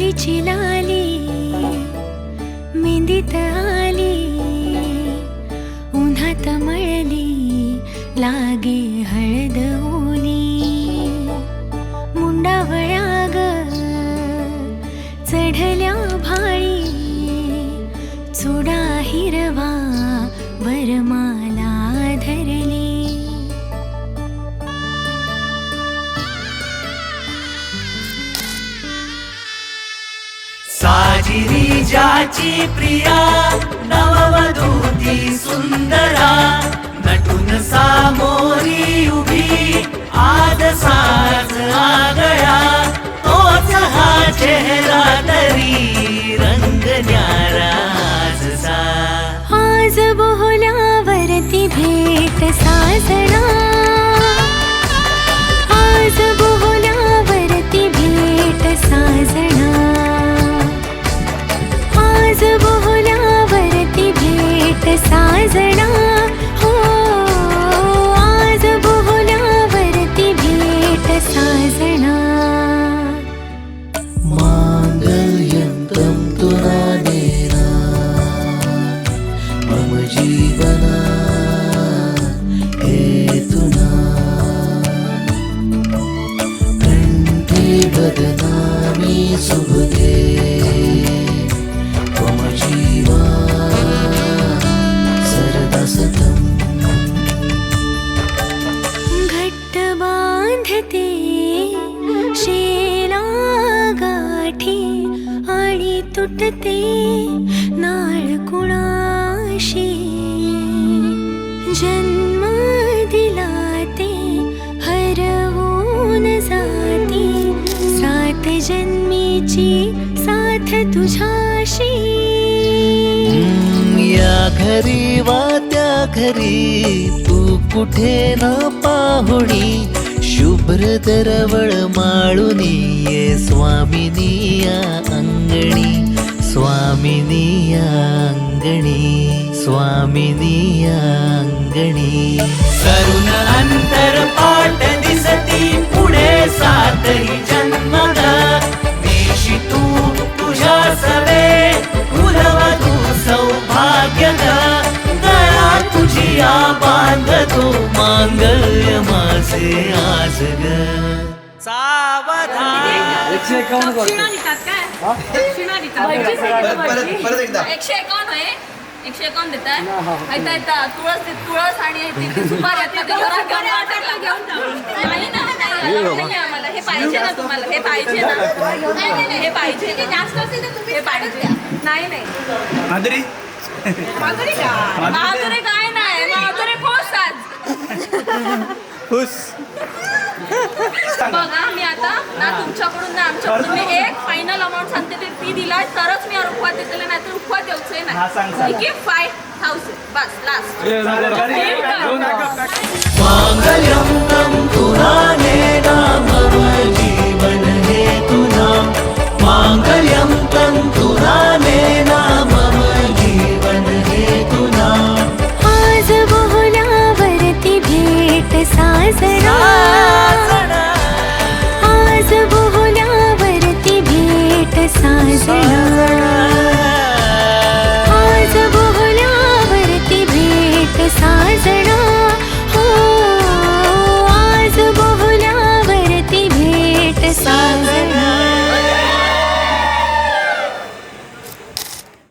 हळदीची लाली मेहंदीत आली, उन्हात मळली लागे हळद ओली. मुंडावळ्या ग चढल्या भाळी, चुडा हिरवा वरमाला धरली. साजिरी ज्याची प्रिया नववधूती सुंदरा, नटून सामोरी उभी आज साज आगळा. तोच हा चेहरा तरी रंग न्यारा आजचा. आज बोहल्यावरती भेट साजना, आज बोहल्यावरती भेट साजना, आज बोहल्यावरती भेट साजना. हो आज बोहल्यावरती भेट साजना. मांगल्यं तंतुना नेना मम जीवना हेतुना, कंठी बदनामी शुभगे मम जीवा सरदसतम्. घट्ट बांधते शेला गाठी आणि तुटते नाळ कुणाशी. जन्म दिला ते हरवून जाती, सात जन्मीची साथ तुझ्याशी. या घरी वा त्या घरी तू कुठे ना पाहुणी, शुभ्र दरवळ माळुनी ये स्वामिनी या अंगणी. स्वामिनी या अंगणी, स्वामिनी या अंगणी. करुण अंतर पाठ दिसती पुढे सातही जन्मद, देशी तू तुझ्या सवे कुलवधू सौभाग्यद. गळा तुझी या बांधतो मांगल्य माझे आज ग. सावधान. 151 देतात. ऐता तुळस आणि सुपारी नाही ना, नाही आम्हाला हे पाहिजे ना, तुम्हाला हे पाहिजे ना, हे पाहिजे जास्त असेल तर तुम्ही पाहिजे. नाही नाही माधुरी माधुरी काय नाही, माधुरी खुश आज. खुश. बघा मी आता ना तुमच्याकडून ना आमच्याकडून मी एक फायनल अमाऊंट सांगते, ते ती दिला तरच मी उपवास देतले, नाही तर उपवास द्यायचे नाही. ठीक आहे 5000 बस लास्ट. मांगल्यं तंतुना